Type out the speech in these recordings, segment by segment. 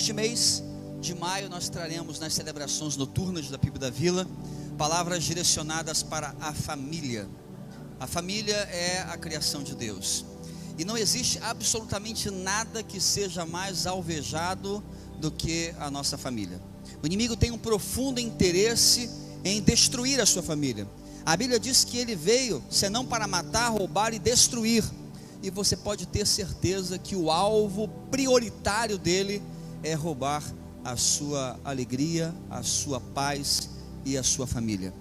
Neste mês de maio nós traremos nas celebrações noturnas da PIB da Vila palavras direcionadas para a família. A família é a criação de Deus, e não existe absolutamente nada que seja mais alvejado do que a nossa família. O inimigo tem um profundo interesse em destruir a sua família. A Bíblia diz que ele veio senão para matar, roubar e destruir, e você pode ter certeza que o alvo prioritário dele é roubar a sua alegria, a sua paz e a sua família.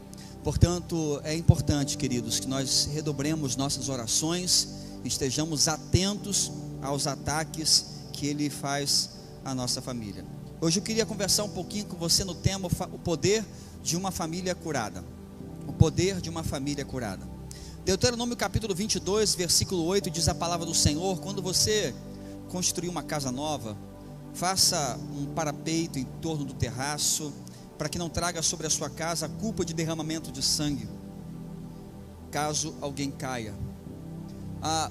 Portanto, é importante, queridos, que nós redobremos nossas orações, estejamos atentos aos ataques que ele faz à nossa família. Hoje eu queria conversar um pouquinho com você no tema o poder de uma família curada. O poder de uma família curada. Deuteronômio capítulo 22, versículo 8, diz a palavra do Senhor: quando você construir uma casa nova, faça um parapeito em torno do terraço, para que não traga sobre a sua casa a culpa de derramamento de sangue, caso alguém caia.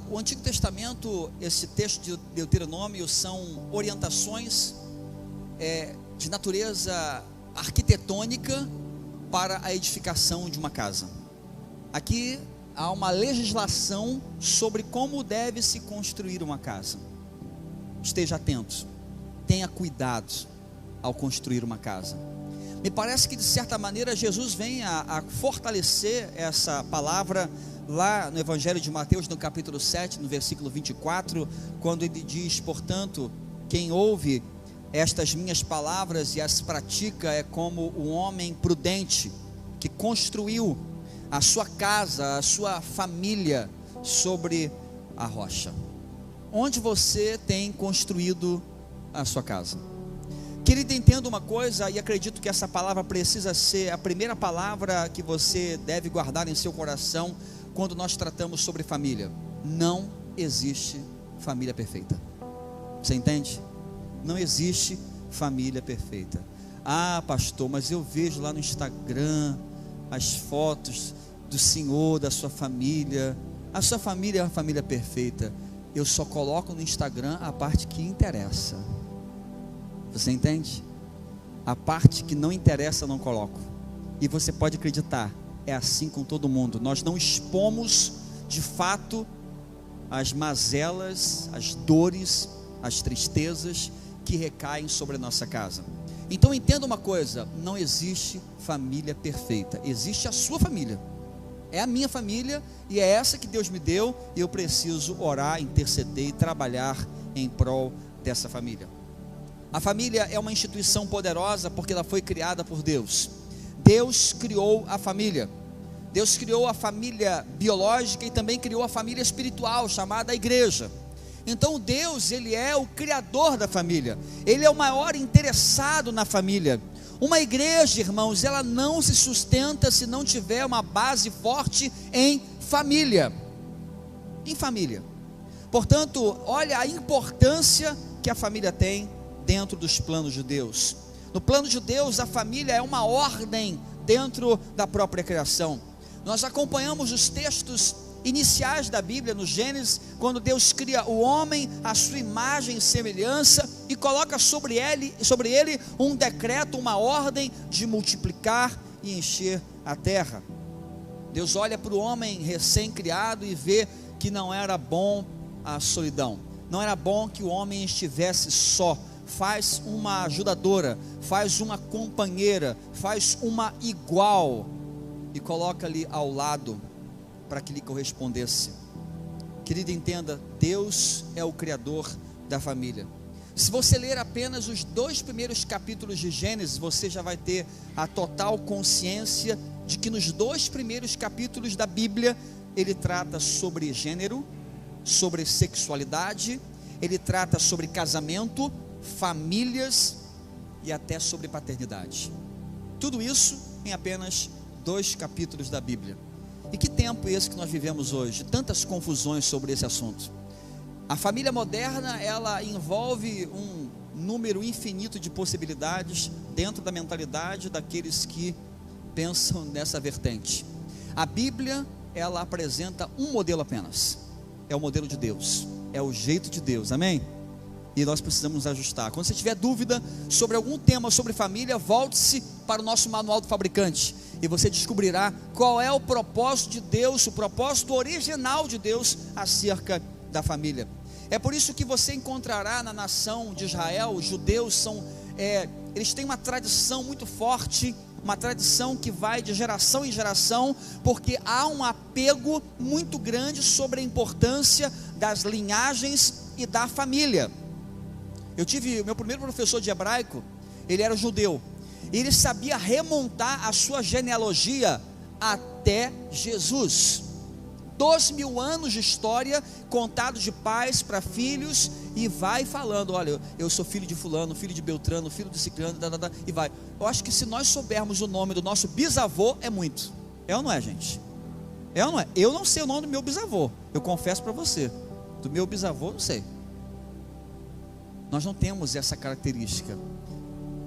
O Antigo Testamento, esse texto de Deuteronômio, são orientações de natureza arquitetônica para a edificação de uma casa. Aqui há uma legislação sobre como deve se construir uma casa. Esteja atento, tenha cuidado ao construir uma casa. Me parece que de certa maneira Jesus vem a fortalecer essa palavra lá no Evangelho de Mateus, no capítulo 7, no versículo 24, quando ele diz: portanto, quem ouve estas minhas palavras e as pratica é como um homem prudente que construiu a sua casa, a sua família sobre a rocha. Onde você tem construído a sua casa? Querido, entenda uma coisa, e acredito que essa palavra precisa ser a primeira palavra que você deve guardar em seu coração quando nós tratamos sobre família. Não existe família perfeita. Você entende? Não existe família perfeita. Ah, pastor, mas eu vejo lá no Instagram as fotos do senhor, da sua família. A sua família é uma família perfeita. Eu só coloco no Instagram a parte que interessa. Você entende? A parte que não interessa eu não coloco. E você pode acreditar, é assim com todo mundo. Nós não expomos de fato as mazelas, as dores, as tristezas que recaem sobre a nossa casa. Então entenda uma coisa: não existe família perfeita. Existe a sua família. É a minha família, e é essa que Deus me deu, e eu preciso orar, interceder e trabalhar em prol dessa família. A família é uma instituição poderosa porque ela foi criada por Deus. Deus criou a família. Deus criou a família biológica e também criou a família espiritual, chamada igreja. Então Deus, Ele é o criador da família. Ele é o maior interessado na família. Uma igreja, irmãos, ela não se sustenta se não tiver uma base forte em família. Em família. Portanto, olha a importância que a família tem dentro dos planos de Deus. No plano de Deus, a família é uma ordem dentro da própria criação. Nós acompanhamos os textos iniciais da Bíblia, no Gênesis, quando Deus cria o homem à sua imagem e semelhança e coloca sobre ele um decreto, uma ordem de multiplicar e encher a terra. Deus olha para o homem recém-criado e vê que não era bom a solidão, não era bom que o homem estivesse só. Faz uma ajudadora, faz uma companheira, faz uma igual e coloca ali ao lado para que lhe correspondesse. Querido, entenda, Deus é o criador da família. Se você ler apenas os 2 primeiros capítulos de Gênesis, você já vai ter a total consciência de que nos 2 primeiros capítulos da Bíblia, ele trata sobre gênero, sobre sexualidade, ele trata sobre casamento, famílias e até sobre paternidade. Tudo isso em apenas 2 capítulos da Bíblia. E que tempo é esse que nós vivemos hoje? Tantas confusões sobre esse assunto. A família moderna, ela envolve um número infinito de possibilidades dentro da mentalidade daqueles que pensam nessa vertente. A Bíblia, ela apresenta um modelo apenas. É o modelo de Deus, é o jeito de Deus, amém? e nós precisamos nos ajustar. Quando você tiver dúvida sobre algum tema sobre família, volte-se para o nosso manual do fabricante e você descobrirá qual é o propósito de Deus, o propósito original de Deus acerca da família. É por isso que você encontrará na nação de Israel, os judeus eles têm uma tradição muito forte, uma tradição que vai de geração em geração, porque há um apego muito grande sobre a importância das linhagens e da família. Eu tive o meu primeiro professor de hebraico, ele era judeu, e ele sabia remontar a sua genealogia até Jesus. 2.000 anos de história, contados de pais para filhos, e vai falando, olha, eu sou filho de fulano, filho de Beltrano, filho de Ciclano, e vai. Eu acho que se nós soubermos o nome do nosso bisavô, é muito. É ou não é, gente? É ou não é? Eu não sei o nome do meu bisavô, eu confesso para você. Do meu bisavô, não sei. Nós não temos essa característica,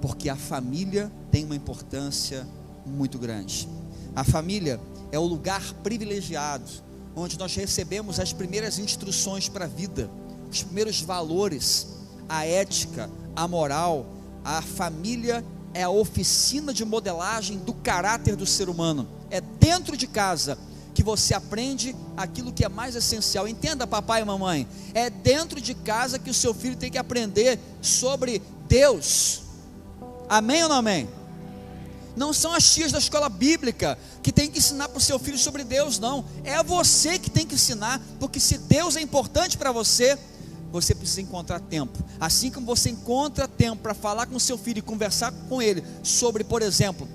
porque a família tem uma importância muito grande. A família é o lugar privilegiado, onde nós recebemos as primeiras instruções para a vida, os primeiros valores, a ética, a moral. A família é a oficina de modelagem do caráter do ser humano. É dentro de casa que você aprende aquilo que é mais essencial. Entenda, papai e mamãe, é dentro de casa que o seu filho tem que aprender sobre Deus. Amém ou não amém? Não são as tias da escola bíblica que tem que ensinar para o seu filho sobre Deus, não. É você que tem que ensinar, porque se Deus é importante para você, você precisa encontrar tempo. Assim como você encontra tempo para falar com o seu filho e conversar com ele sobre, por exemplo,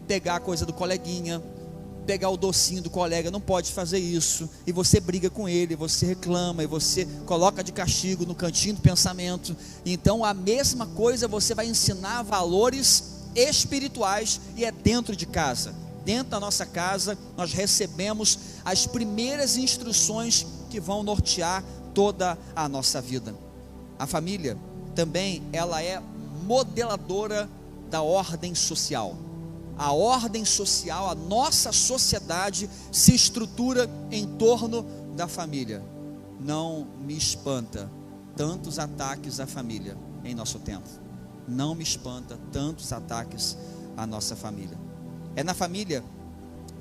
pegar a coisa do coleguinha, pegar o docinho do colega, não pode fazer isso, e você briga com ele, você reclama, e você coloca de castigo no cantinho do pensamento. Então a mesma coisa você vai ensinar valores espirituais, e é dentro de casa. Dentro da nossa casa nós recebemos as primeiras instruções que vão nortear toda a nossa vida. A família também, ela é modeladora da ordem social. A ordem social, a nossa sociedade se estrutura em torno da família. Não me espanta tantos ataques à família em nosso tempo. Não me espanta tantos ataques à nossa família. É na família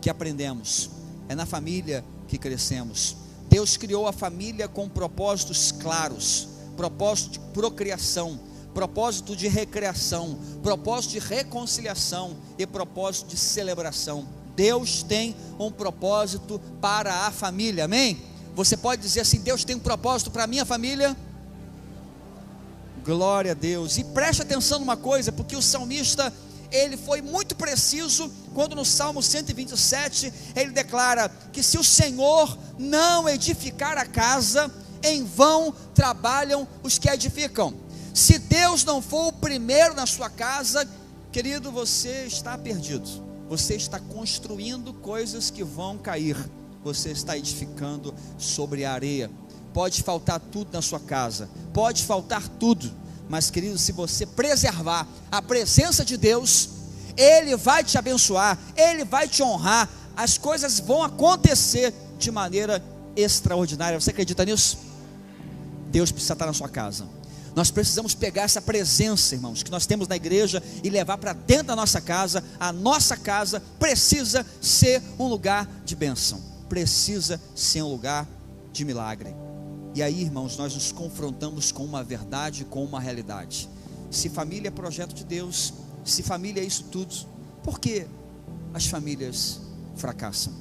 que aprendemos, é na família que crescemos. Deus criou a família com propósitos claros, propósito de procriação, propósito de recreação, propósito de reconciliação e propósito de celebração. Deus tem um propósito para a família, amém? Você pode dizer assim: Deus tem um propósito para a minha família? Glória a Deus. E preste atenção numa coisa, porque o salmista, ele foi muito preciso quando no Salmo 127 ele declara que se o Senhor não edificar a casa, em vão trabalham os que a edificam. Se Deus não for o primeiro na sua casa, querido, você está perdido. Você está construindo coisas que vão cair. Você está edificando sobre a areia. Pode faltar tudo na sua casa, pode faltar tudo, mas querido, se você preservar a presença de Deus, Ele vai te abençoar, Ele vai te honrar, as coisas vão acontecer de maneira extraordinária. Você acredita nisso? Deus precisa estar na sua casa. Nós precisamos pegar essa presença, irmãos, que nós temos na igreja e levar para dentro da nossa casa. A nossa casa precisa ser um lugar de bênção, precisa ser um lugar de milagre. E aí, irmãos, nós nos confrontamos com uma verdade, com uma realidade. Se família é projeto de Deus, se família é isso tudo, por que as famílias fracassam?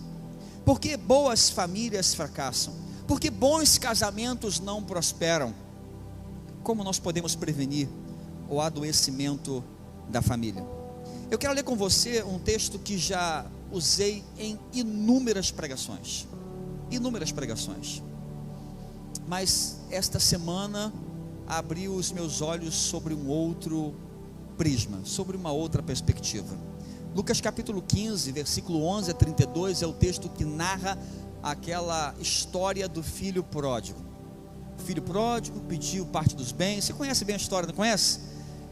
Por que boas famílias fracassam? Por que bons casamentos não prosperam? Como nós podemos prevenir o adoecimento da família? Eu quero ler com você um texto que já usei em inúmeras pregações. Mas esta semana abriu os meus olhos sobre um outro prisma, sobre uma outra perspectiva. Lucas capítulo 15, versículo 11 a 32 é o texto que narra aquela história do filho pródigo. O filho pródigo pediu parte dos bens. Você conhece bem a história, não conhece?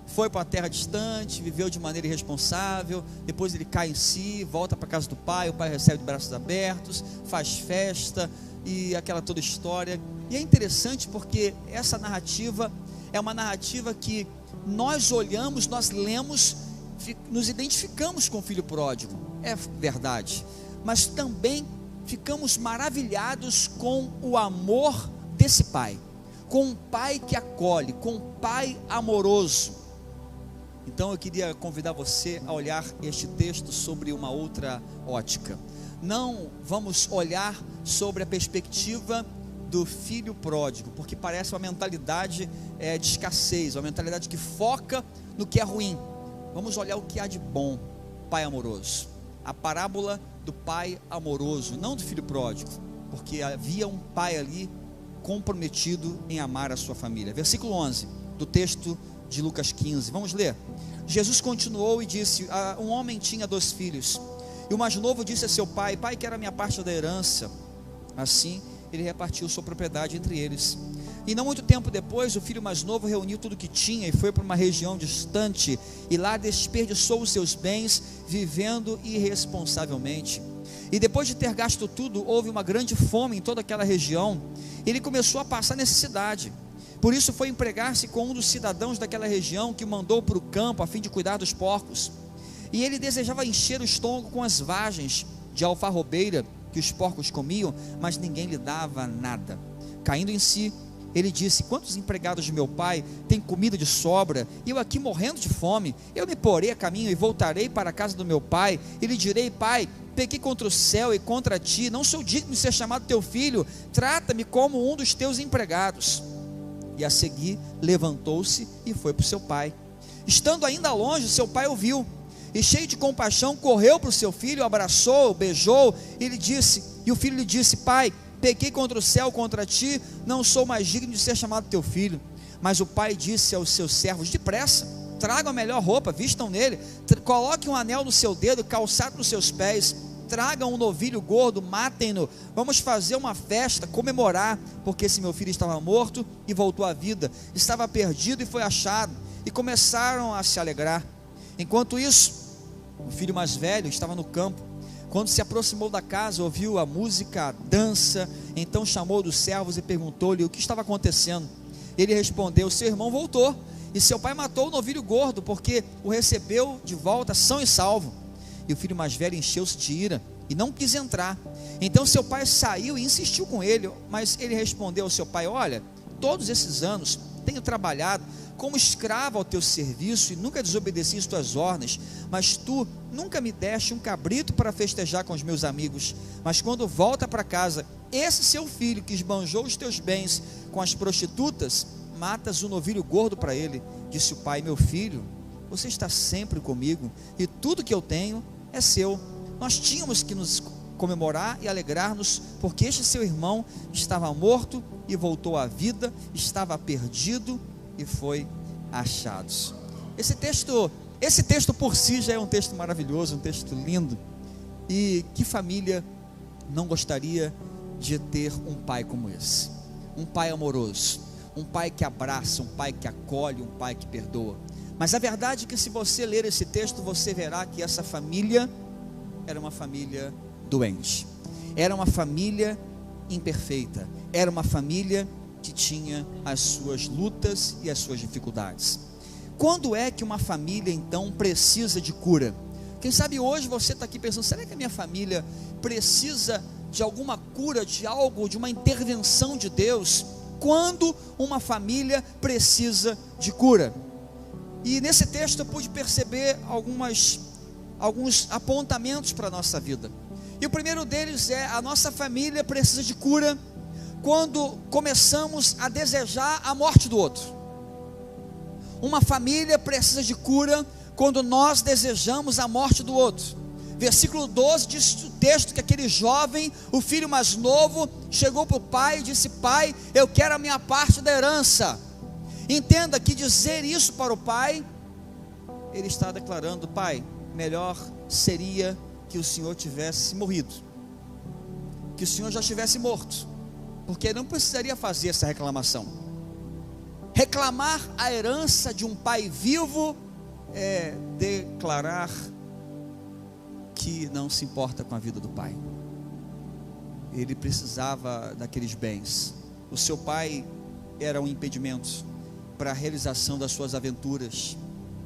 Foi para uma terra distante, viveu de maneira irresponsável, depois ele cai em si, volta para a casa do pai, o pai recebe de braços abertos, faz festa, e aquela toda história. E é interessante porque essa narrativa é uma narrativa que nós olhamos, nós lemos, nos identificamos com o filho pródigo, é verdade, mas também ficamos maravilhados com o amor desse pai, com um pai que acolhe, com um pai amoroso. Então eu queria convidar você a olhar este texto sobre uma outra ótica. Não vamos olhar sobre a perspectiva do filho pródigo, porque parece uma mentalidade de escassez, uma mentalidade que foca no que é ruim. Vamos olhar o que há de bom. Pai amoroso, a parábola do pai amoroso, não do filho pródigo, porque havia um pai ali comprometido em amar a sua família. Versículo 11 do texto de Lucas 15, vamos ler. Jesus continuou e disse: um homem tinha 2 filhos, e o mais novo disse a seu pai: pai, quero a minha parte da herança. Assim ele repartiu sua propriedade entre eles. E não muito tempo depois, o filho mais novo reuniu tudo o que tinha e foi para uma região distante, e lá desperdiçou os seus bens, vivendo irresponsavelmente. E depois de ter gasto tudo, houve uma grande fome em toda aquela região. Ele começou a passar necessidade. Por isso foi empregar-se com um dos cidadãos daquela região, que o mandou para o campo a fim de cuidar dos porcos. E ele desejava encher o estômago com as vagens de alfarrobeira que os porcos comiam, mas ninguém lhe dava nada. Caindo em si, ele disse: quantos empregados de meu pai têm comida de sobra, e eu aqui morrendo de fome? Eu me porei a caminho e voltarei para a casa do meu pai, e lhe direi: pai, pequei contra o céu e contra ti, não sou digno de ser chamado teu filho, trata-me como um dos teus empregados. E a seguir levantou-se e foi para o seu pai. Estando ainda longe, seu pai o viu, e cheio de compaixão correu para o seu filho, abraçou, beijou, e o filho lhe disse: pai, pequei contra o céu, contra ti, não sou mais digno de ser chamado teu filho. Mas o pai disse aos seus servos: depressa, tragam a melhor roupa, vistam nele, coloquem um anel no seu dedo, calçado nos seus pés, tragam um novilho gordo, matem-no, vamos fazer uma festa, comemorar, porque esse meu filho estava morto e voltou à vida, estava perdido e foi achado. E começaram a se alegrar. Enquanto isso, o filho mais velho estava no campo. Quando se aproximou da casa, ouviu a música, a dança. Então chamou dos servos e perguntou-lhe o que estava acontecendo. Ele respondeu: seu irmão voltou, e seu pai matou o novilho gordo, porque o recebeu de volta são e salvo. E o filho mais velho encheu-se de ira e não quis entrar. Então seu pai saiu e insistiu com ele, mas ele respondeu ao seu pai: olha, todos esses anos tenho trabalhado como escravo ao teu serviço e nunca desobedeci as tuas ordens, mas tu nunca me deste um cabrito para festejar com os meus amigos. Mas quando volta para casa esse seu filho que esbanjou os teus bens com as prostitutas, matas um novilho gordo para ele. Disse o pai: meu filho, você está sempre comigo e tudo que eu tenho é seu. Nós tínhamos que nos comemorar e alegrar-nos, porque este seu irmão estava morto e voltou à vida, estava perdido e foi achado. Esse texto por si já é um texto maravilhoso, um texto lindo. E que família não gostaria de ter um pai como esse? Um pai amoroso, um pai que abraça, um pai que acolhe, um pai que perdoa. Mas a verdade é que se você ler esse texto, você verá que essa família era uma família doente, era uma família imperfeita, era uma família que tinha as suas lutas e as suas dificuldades. Quando é que uma família então precisa de cura? Quem sabe hoje você está aqui pensando: será que a minha família precisa de alguma cura, de algo, de uma intervenção de Deus? Quando uma família precisa de cura? E nesse texto eu pude perceber alguns apontamentos para a nossa vida. E o primeiro deles é: a nossa família precisa de cura quando começamos a desejar a morte do outro. Uma família precisa de cura quando nós desejamos a morte do outro. Versículo 12 diz o texto que aquele jovem, o filho mais novo, chegou para o pai e disse: pai, eu quero a minha parte da herança. Entenda que dizer isso para o pai, ele está declarando: pai, melhor seria que o senhor tivesse morrido, que o senhor já estivesse morto, porque não precisaria fazer essa reclamação. Reclamar a herança de um pai vivo é declarar que não se importa com a vida do pai. ele precisava daqueles bens. O seu pai era um impedimento para a realização das suas aventuras,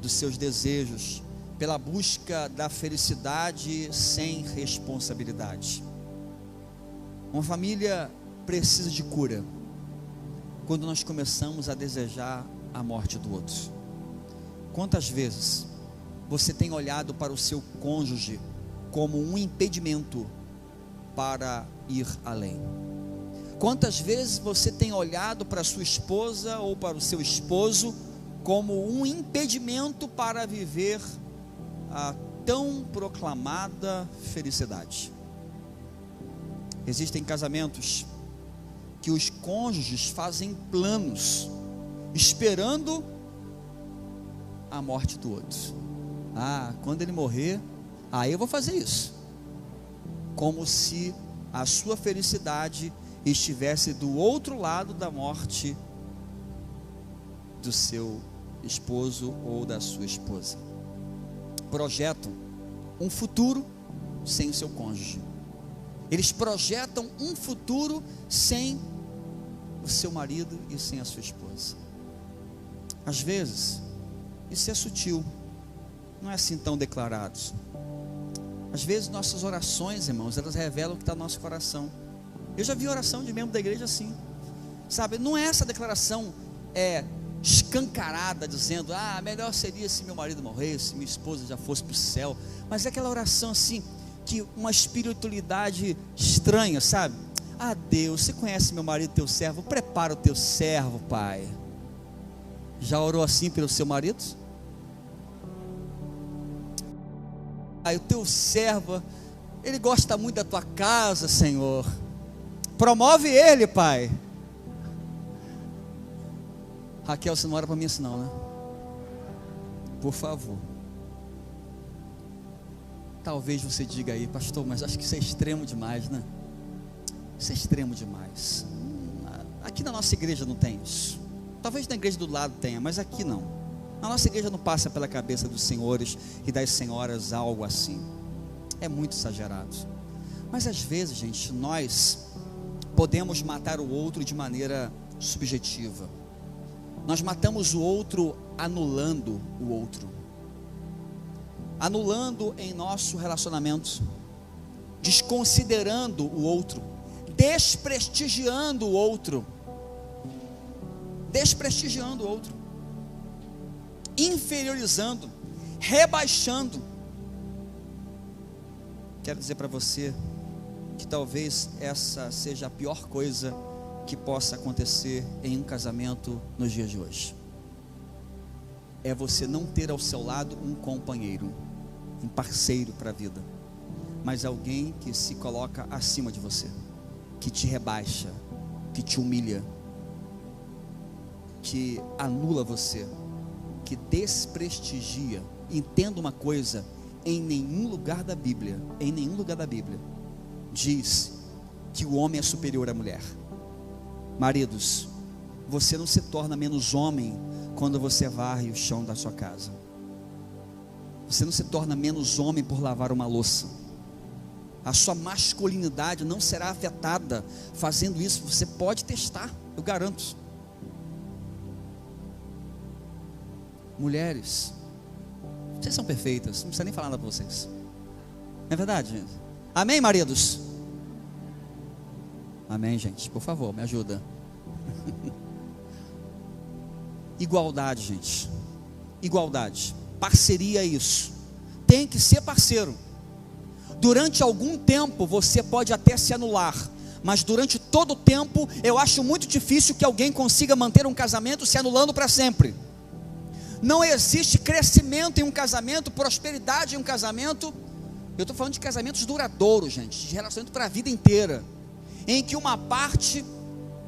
dos seus desejos, pela busca da felicidade sem responsabilidade. Uma família precisa de cura quando nós começamos a desejar a morte do outro. Quantas vezes você tem olhado para o seu cônjuge como um impedimento para ir além? Quantas vezes você tem olhado para a sua esposa ou para o seu esposo como um impedimento para viver a tão proclamada felicidade? Existem casamentos que os cônjuges fazem planos, esperando a morte do outro. Quando ele morrer, aí eu vou fazer isso. Como se a sua felicidade estivesse do outro lado da morte do seu esposo ou da sua esposa. Projetam um futuro sem o seu cônjuge. Eles projetam um futuro sem o seu marido e sem a sua esposa. Às vezes, isso é sutil, não é assim tão declarado. Às vezes nossas orações, irmãos, elas revelam o que está no nosso coração. Eu já vi oração de membro da igreja assim, sabe, não é essa declaração escancarada, dizendo, melhor seria se meu marido morresse, minha esposa já fosse para o céu, mas é aquela oração assim, que uma espiritualidade estranha, sabe? Deus, você conhece meu marido, teu servo, prepara o teu servo, Pai. Já orou assim pelo seu marido? O teu servo, ele gosta muito da tua casa, Senhor, promove ele, Pai. Raquel, você não ora para mim assim não, né? Por favor. Talvez você diga aí, pastor, mas acho que isso é extremo demais, né? Isso é extremo demais. Aqui na nossa igreja não tem isso. Talvez na igreja do lado tenha, mas aqui não. Na nossa igreja não passa pela cabeça dos senhores e das senhoras algo assim. É muito exagerado. Mas às vezes, gente, nós podemos matar o outro de maneira subjetiva. Nós matamos o outro anulando o outro. Anulando em nosso relacionamento, desconsiderando o outro, desprestigiando o outro, inferiorizando, rebaixando. Quero dizer para você que talvez essa seja a pior coisa que possa acontecer em um casamento nos dias de hoje. É você não ter ao seu lado um companheiro, um parceiro para a vida, mas alguém que se coloca acima de você, que te rebaixa, que te humilha, que anula você, que desprestigia. Entenda uma coisa: em nenhum lugar da Bíblia diz que o homem é superior à mulher. Maridos, você não se torna menos homem quando você varre o chão da sua casa. Você não se torna menos homem por lavar uma louça. A sua masculinidade não será afetada fazendo isso. Você pode testar, eu garanto. Mulheres, vocês são perfeitas, não precisa nem falar nada para vocês. Não é verdade, gente? Amém, maridos? Amém, gente, por favor, me ajuda. Igualdade, gente. Igualdade, parceria é isso. Tem que ser parceiro. Durante algum tempo você pode até se anular, mas durante todo o tempo eu acho muito difícil que alguém consiga manter um casamento se anulando para sempre. Não existe crescimento em um casamento, prosperidade em um casamento. Eu estou falando de casamentos duradouros, gente, de relacionamento para a vida inteira, em que uma parte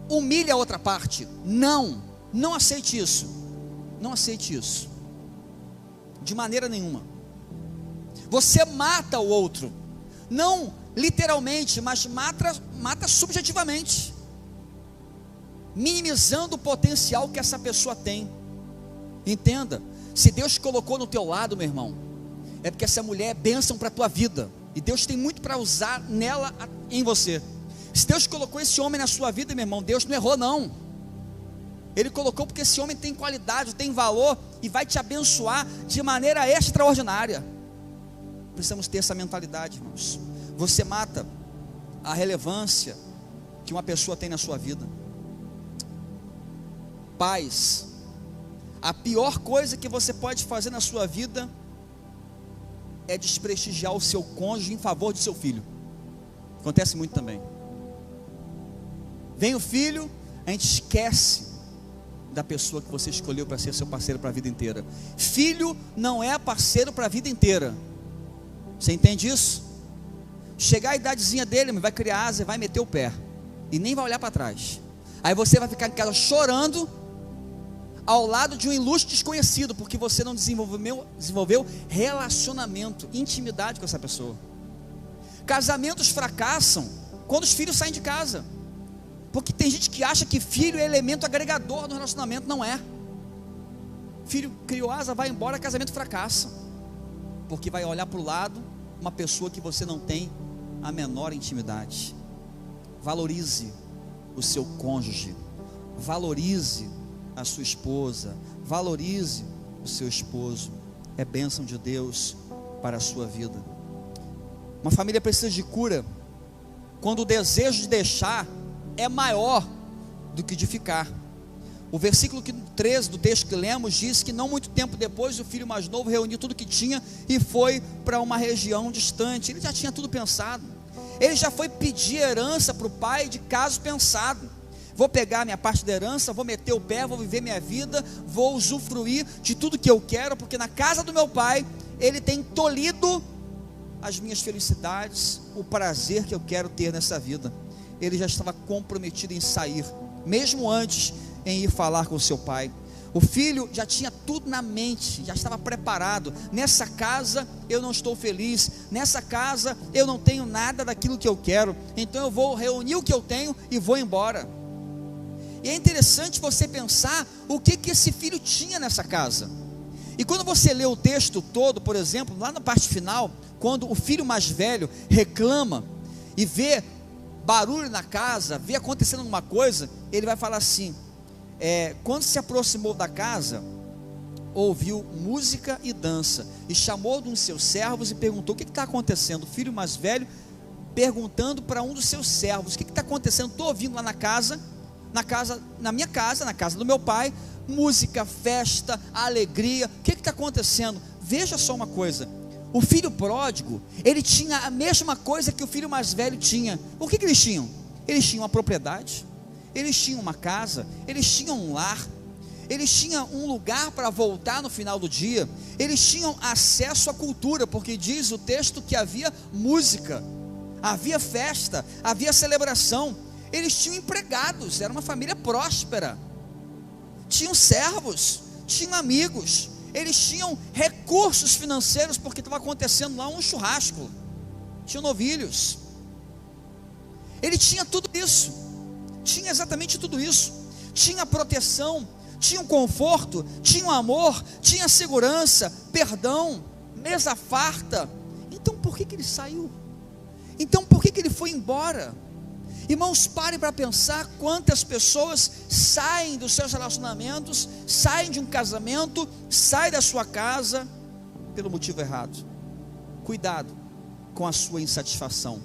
humilha a outra parte. Não aceite isso. Não aceite isso de maneira nenhuma. Você mata o outro, não literalmente, mas mata subjetivamente, minimizando o potencial que essa pessoa tem. Entenda, se Deus colocou no teu lado, meu irmão, é porque essa mulher é bênção para a tua vida, e Deus tem muito para usar nela, em você. Se Deus colocou esse homem na sua vida, meu irmão, Deus não errou não. Ele colocou porque esse homem tem qualidade, tem valor e vai te abençoar de maneira extraordinária. Precisamos ter essa mentalidade, irmãos. Você mata a relevância que uma pessoa tem na sua vida. Pais, a pior coisa que você pode fazer na sua vida é desprestigiar o seu cônjuge em favor do seu filho. Acontece muito também. Vem o filho, a gente esquece da pessoa que você escolheu para ser seu parceiro para a vida inteira. Filho não é parceiro para a vida inteira. Você entende isso? Chegar a idadezinha dele, vai criar asa, vai meter o pé e nem vai olhar para trás. Aí você vai ficar em casa chorando ao lado de um ilustre desconhecido, porque você não desenvolveu relacionamento, intimidade com essa pessoa. Casamentos fracassam quando os filhos saem de casa, porque tem gente que acha que filho é elemento agregador do relacionamento. Não é. Filho criou asa, vai embora, casamento fracassa, porque vai olhar para o lado uma pessoa que você não tem a menor intimidade. Valorize o seu cônjuge, valorize a sua esposa, valorize o seu esposo. É bênção de Deus para a sua vida. Uma família precisa de cura quando o desejo de deixar é maior do que de ficar. O versículo 13 do texto que lemos diz que não muito tempo depois o filho mais novo reuniu tudo que tinha e foi para uma região distante. Ele já tinha tudo pensado. Ele já foi pedir herança para o pai de caso pensado. Vou pegar minha parte da herança, vou meter o pé, vou viver minha vida, vou usufruir de tudo que eu quero, porque na casa do meu pai ele tem tolhido as minhas felicidades, o prazer que eu quero ter nessa vida. Ele já estava comprometido em sair, mesmo antes em ir falar com o seu pai. O filho já tinha tudo na mente, já estava preparado. Nessa casa eu não estou feliz, nessa casa eu não tenho nada daquilo que eu quero, então eu vou reunir o que eu tenho e vou embora. E é interessante você pensar o que esse filho tinha nessa casa. E quando você lê o texto todo, por exemplo, lá na parte final, quando o filho mais velho reclama e vê barulho na casa, vê acontecendo alguma coisa, ele vai falar assim: quando se aproximou da casa, ouviu música e dança, e chamou um dos seus servos e perguntou: o que está acontecendo? O filho mais velho perguntando para um dos seus servos: o que está acontecendo? Estou ouvindo lá na minha casa, na casa do meu pai, música, festa, alegria. O que está acontecendo? Veja só uma coisa: o filho pródigo, ele tinha a mesma coisa que o filho mais velho tinha. O que eles tinham? Eles tinham uma propriedade, eles tinham uma casa, eles tinham um lar, eles tinham um lugar para voltar no final do dia, eles tinham acesso à cultura, porque diz o texto que havia música, havia festa, havia celebração. Eles tinham empregados, era uma família próspera, tinham servos, tinham amigos, eles tinham recursos financeiros, porque estava acontecendo lá um churrasco, tinham novilhos. Ele tinha tudo isso, tinha exatamente tudo isso, tinha proteção, tinha um conforto, tinha um amor, tinha segurança, perdão, mesa farta. Então por que ele saiu? Então por que ele foi embora? Irmãos, parem para pensar quantas pessoas saem dos seus relacionamentos, saem de um casamento, saem da sua casa pelo motivo errado. Cuidado com a sua insatisfação,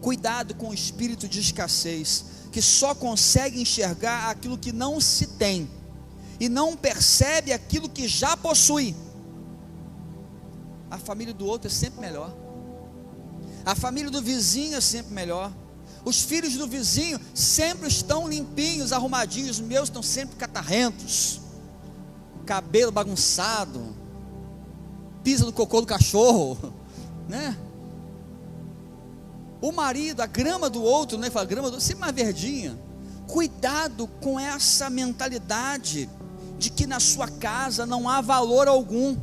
cuidado com o espírito de escassez, que só consegue enxergar aquilo que não se tem e não percebe aquilo que já possui. A família do outro é sempre melhor, a família do vizinho é sempre melhor. Os filhos do vizinho sempre estão limpinhos, arrumadinhos. Os meus estão sempre catarrentos, cabelo bagunçado, pisa no cocô do cachorro, né? O marido, a grama do outro, né? Fala, grama do outro, sempre mais verdinha. Cuidado com essa mentalidade de que na sua casa não há valor algum.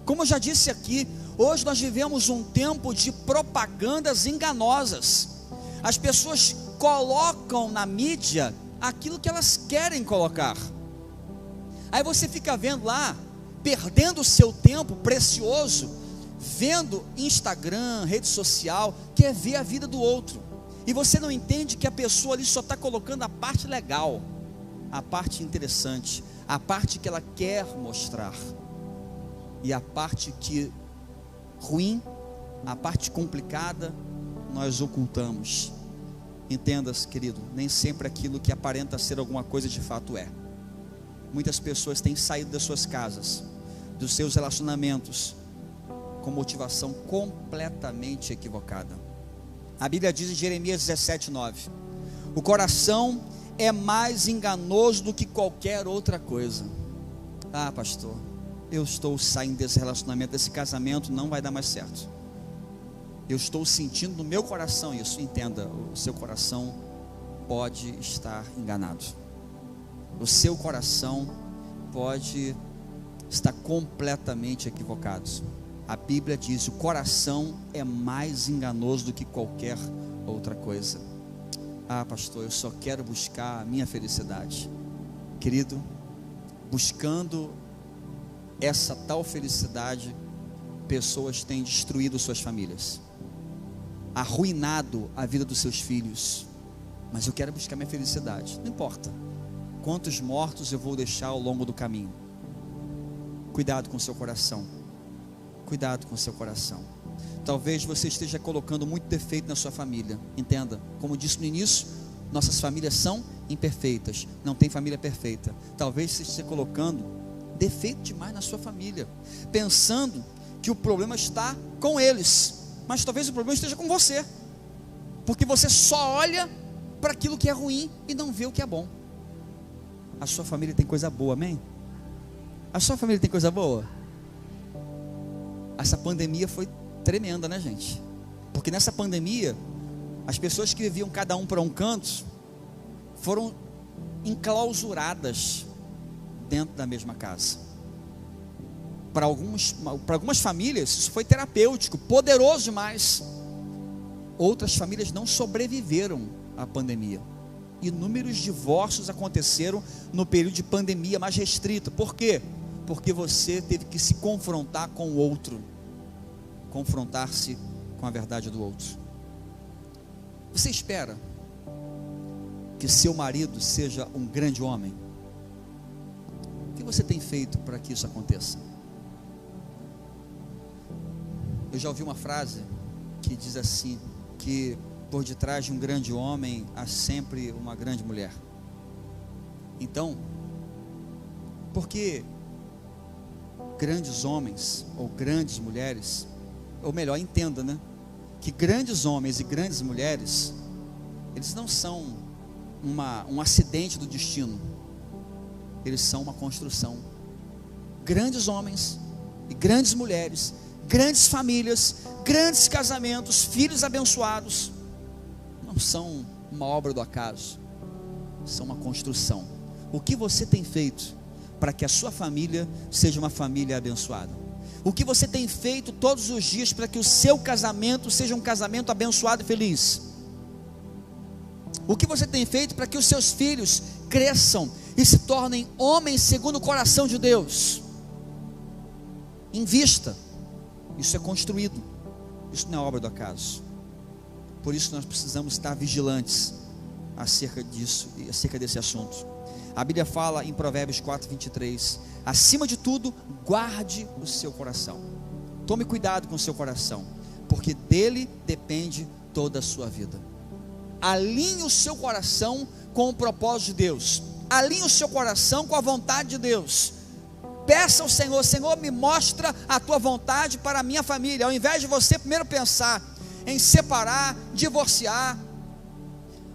Como eu já disse aqui, hoje nós vivemos um tempo de propagandas enganosas. As pessoas colocam na mídia aquilo que elas querem colocar. Aí você fica vendo lá, perdendo o seu tempo precioso, vendo Instagram, rede social, quer ver a vida do outro. e você não entende que a pessoa ali só está colocando a parte legal, a parte interessante, a parte que ela quer mostrar, e a parte que ruim, a parte complicada, nós ocultamos. Entenda-se, querido, nem sempre aquilo que aparenta ser alguma coisa de fato é. Muitas pessoas têm saído das suas casas, dos seus relacionamentos, com motivação completamente equivocada. A Bíblia diz em Jeremias 17:9: o coração é mais enganoso do que qualquer outra coisa. Ah, pastor, eu estou saindo desse relacionamento, desse casamento, não vai dar mais certo. Eu estou sentindo no meu coração isso. Entenda, o seu coração pode estar enganado. O seu coração pode estar completamente equivocado. A Bíblia diz: o coração é mais enganoso do que qualquer outra coisa. Ah, pastor, eu só quero buscar a minha felicidade. Querido, buscando essa tal felicidade, pessoas têm destruído suas famílias, arruinado a vida dos seus filhos. Mas eu quero buscar minha felicidade, não importa quantos mortos eu vou deixar ao longo do caminho. Cuidado com o seu coração, cuidado com o seu coração. Talvez você esteja colocando muito defeito na sua família. Entenda, como disse no início, nossas famílias são imperfeitas, não tem família perfeita. Talvez você esteja colocando defeito demais na sua família, pensando que o problema está com eles, mas talvez o problema esteja com você, porque você só olha para aquilo que é ruim e não vê o que é bom. A sua família tem coisa boa, amém? A sua família tem coisa boa? Essa pandemia foi tremenda, né, gente? Porque nessa pandemia, as pessoas que viviam cada um para um canto, foram enclausuradas dentro da mesma casa. Para algumas famílias, isso foi terapêutico, poderoso demais. Outras famílias não sobreviveram à pandemia. Inúmeros divórcios aconteceram no período de pandemia mais restrito. Por quê? Porque você teve que se confrontar com o outro, confrontar-se com a verdade do outro. Você espera que seu marido seja um grande homem? O que você tem feito para que isso aconteça? Eu já ouvi uma frase que diz assim, que por detrás de um grande homem há sempre uma grande mulher. Então, porque grandes homens ou grandes mulheres, ou melhor, entenda, né, que grandes homens e grandes mulheres, eles não são um acidente do destino, eles são uma construção. Grandes homens e grandes mulheres, grandes famílias, grandes casamentos, filhos abençoados, não são uma obra do acaso, são uma construção. O que você tem feito para que a sua família seja uma família abençoada? O que você tem feito todos os dias para que o seu casamento seja um casamento abençoado e feliz? O que você tem feito para que os seus filhos cresçam e se tornem homens segundo o coração de Deus? Invista. Isso é construído, isso não é obra do acaso. Por isso nós precisamos estar vigilantes acerca disso e acerca desse assunto. A Bíblia fala em Provérbios 4:23: acima de tudo, guarde o seu coração. Tome cuidado com o seu coração, porque dele depende toda a sua vida. Alinhe o seu coração com o propósito de Deus. Alinhe o seu coração com a vontade de Deus. Peça ao Senhor: Senhor, me mostra a tua vontade para a minha família. Ao invés de você primeiro pensar em separar, divorciar,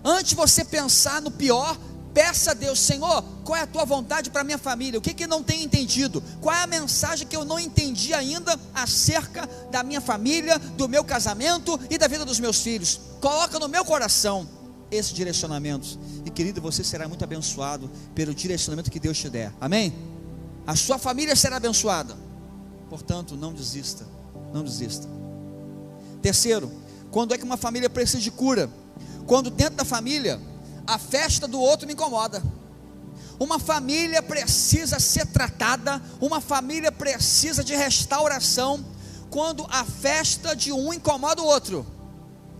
antes de você pensar no pior, peça a Deus: Senhor, qual é a tua vontade para a minha família? O que eu não tenho entendido? Qual é a mensagem que eu não entendi ainda acerca da minha família, do meu casamento e da vida dos meus filhos? Coloca no meu coração esse direcionamento, e querido, você será muito abençoado pelo direcionamento que Deus te der, amém? A sua família será abençoada. Portanto, não desista, não desista. Terceiro, quando é que uma família precisa de cura? Quando dentro da família a festa do outro me incomoda. Uma família precisa ser tratada, uma família precisa de restauração quando a festa de um incomoda o outro.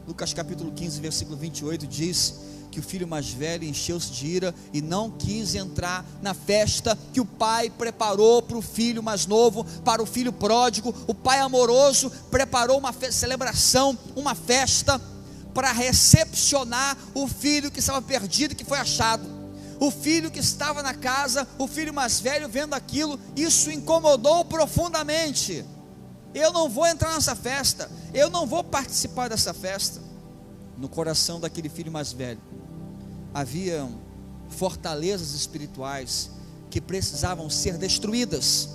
Lucas capítulo 15, versículo 28 diz que o filho mais velho encheu-se de ira e não quis entrar na festa que o pai preparou para o filho mais novo, para o filho pródigo. O pai amoroso preparou uma celebração, uma festa para recepcionar o filho que estava perdido e que foi achado. O filho que estava na casa, o filho mais velho vendo aquilo, isso incomodou profundamente. Eu não vou entrar nessa festa, eu não vou participar dessa festa. No coração daquele filho mais velho haviam fortalezas espirituais que precisavam ser destruídas,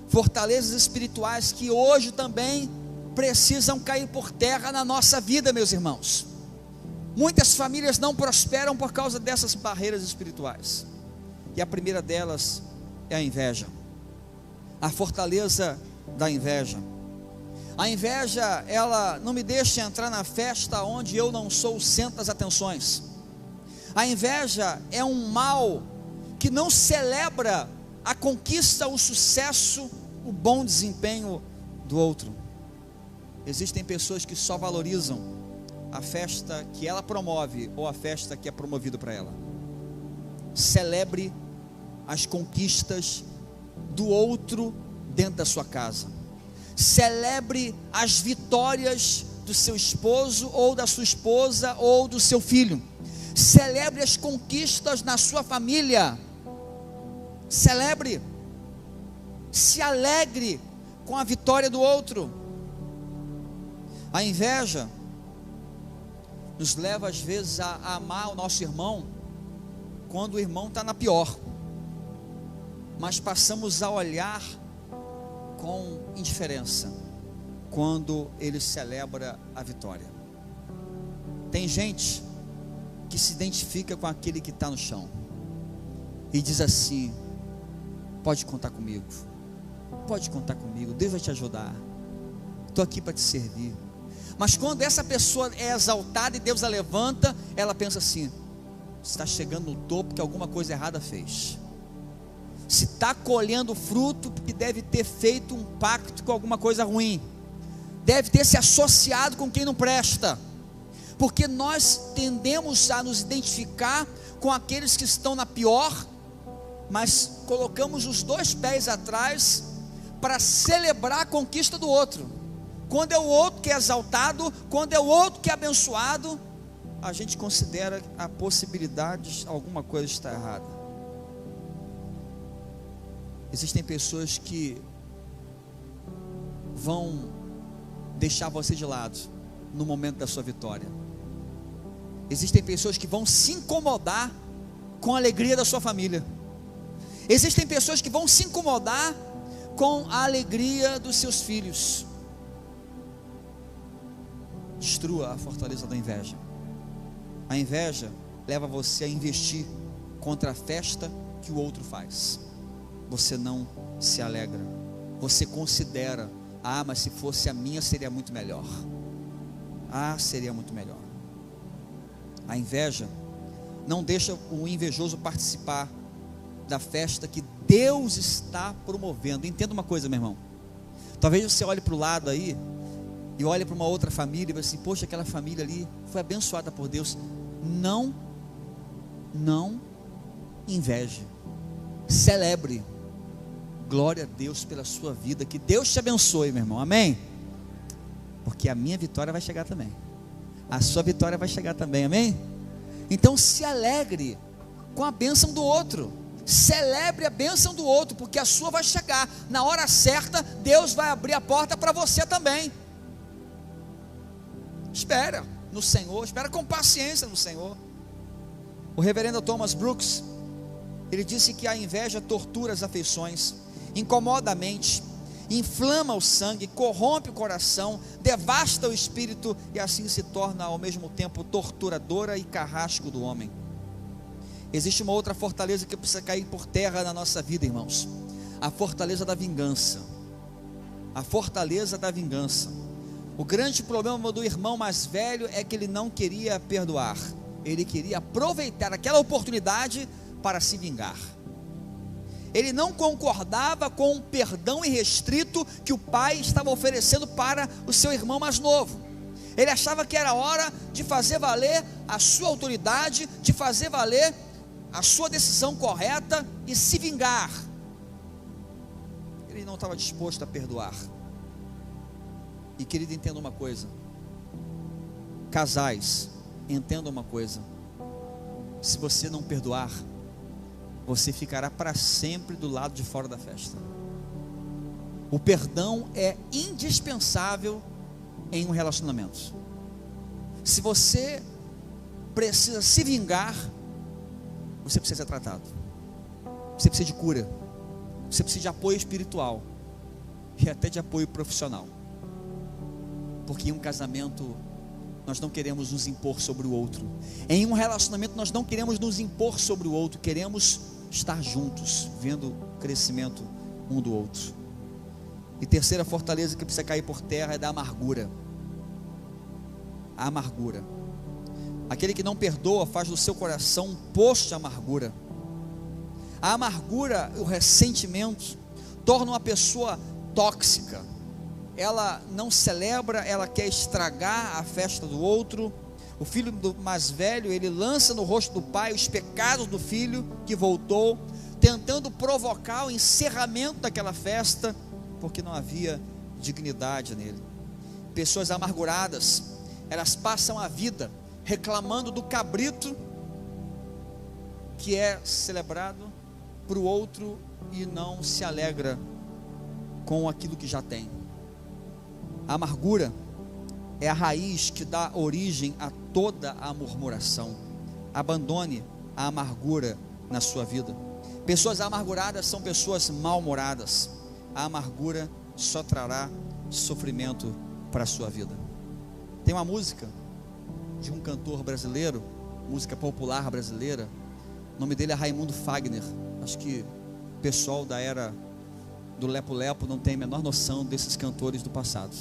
fortalezas espirituais que hoje também precisam cair por terra na nossa vida, meus irmãos. Muitas famílias não prosperam por causa dessas barreiras espirituais, e a primeira delas é a inveja, a fortaleza da inveja. A inveja, ela não me deixa entrar na festa onde eu não sou o centro das atenções. A inveja é um mal que não celebra a conquista, o sucesso, o bom desempenho do outro. Existem pessoas que só valorizam a festa que ela promove ou a festa que é promovida para ela. Celebre as conquistas do outro dentro da sua casa. Celebre as vitórias do seu esposo ou da sua esposa ou do seu filho. Celebre as conquistas na sua família. Celebre, se alegre com a vitória do outro. A inveja nos leva às vezes a amar o nosso irmão quando o irmão está na pior, mas passamos a olhar com indiferença quando ele celebra a vitória. Tem gente que se identifica com aquele que está no chão e diz assim: pode contar comigo, pode contar comigo, Deus vai te ajudar, estou aqui para te servir. Mas quando essa pessoa é exaltada e Deus a levanta, ela pensa assim: está chegando no topo, que alguma coisa errada fez. Se está colhendo fruto, porque deve ter feito um pacto com alguma coisa ruim, deve ter se associado com quem não presta, porque nós tendemos a nos identificar com aqueles que estão na pior, mas colocamos os dois pés atrás para celebrar a conquista do outro. Quando é o outro que é exaltado, quando é o outro que é abençoado, a gente considera a possibilidade de alguma coisa estar errada. Existem pessoas que vão deixar você de lado no momento da sua vitória. Existem pessoas que vão se incomodar com a alegria da sua família. Existem pessoas que vão se incomodar com a alegria dos seus filhos. Destrua a fortaleza da inveja. A inveja leva você a investir contra a festa que o outro faz. Você não se alegra, você considera: ah, mas se fosse a minha seria muito melhor. Ah, seria muito melhor. A inveja não deixa o invejoso participar da festa que Deus está promovendo. Entenda uma coisa, meu irmão, talvez você olhe para o lado aí e olhe para uma outra família e diga assim: poxa, aquela família ali foi abençoada por Deus. Não inveje, celebre. Glória a Deus pela sua vida, que Deus te abençoe, meu irmão, amém? Porque a minha vitória vai chegar também, a sua vitória vai chegar também, amém? Então se alegre com a bênção do outro, celebre a bênção do outro, porque a sua vai chegar, na hora certa, Deus vai abrir a porta para você também. Espera no Senhor, espera com paciência no Senhor. O reverendo Thomas Brooks, ele disse que a inveja tortura as afeições, incomoda a mente, inflama o sangue, corrompe o coração, devasta o espírito e assim se torna ao mesmo tempo torturadora e carrasco do homem. Existe uma outra fortaleza que precisa cair por terra na nossa vida, irmãos: a fortaleza da vingança. A fortaleza da vingança. O grande problema do irmão mais velho é que ele não queria perdoar, ele queria aproveitar aquela oportunidade para se vingar. Ele não concordava com o perdão irrestrito que o pai estava oferecendo para o seu irmão mais novo. Ele achava que era hora de fazer valer a sua autoridade, de fazer valer a sua decisão correta e se vingar. Ele não estava disposto a perdoar. E querido, entenda uma coisa, casais, entenda uma coisa: se você não perdoar, você ficará para sempre do lado de fora da festa. O perdão é indispensável em um relacionamento. Se você precisa se vingar, você precisa ser tratado, você precisa de cura, você precisa de apoio espiritual e até de apoio profissional, porque em um casamento nós não queremos nos impor sobre o outro, em um relacionamento nós não queremos nos impor sobre o outro, queremos estar juntos, vendo o crescimento um do outro. E terceira fortaleza que precisa cair por terra é da amargura. A amargura. Aquele que não perdoa faz do seu coração um poço de amargura. A amargura, o ressentimento, torna uma pessoa tóxica. Ela não celebra, ela quer estragar a festa do outro. O filho mais velho, ele lança no rosto do pai os pecados do filho que voltou, tentando provocar o encerramento daquela festa, porque não havia dignidade nele. Pessoas amarguradas, elas passam a vida reclamando do cabrito que é celebrado para o outro e não se alegra com aquilo que já tem. A amargura é a raiz que dá origem a toda a murmuração. Abandone a amargura na sua vida. Pessoas amarguradas são pessoas mal-humoradas. A amargura só trará sofrimento para a sua vida. Tem uma música de um cantor brasileiro, música popular brasileira, o nome dele é Raimundo Fagner. Acho que o pessoal da era do Lepo Lepo não tem a menor noção desses cantores do passado.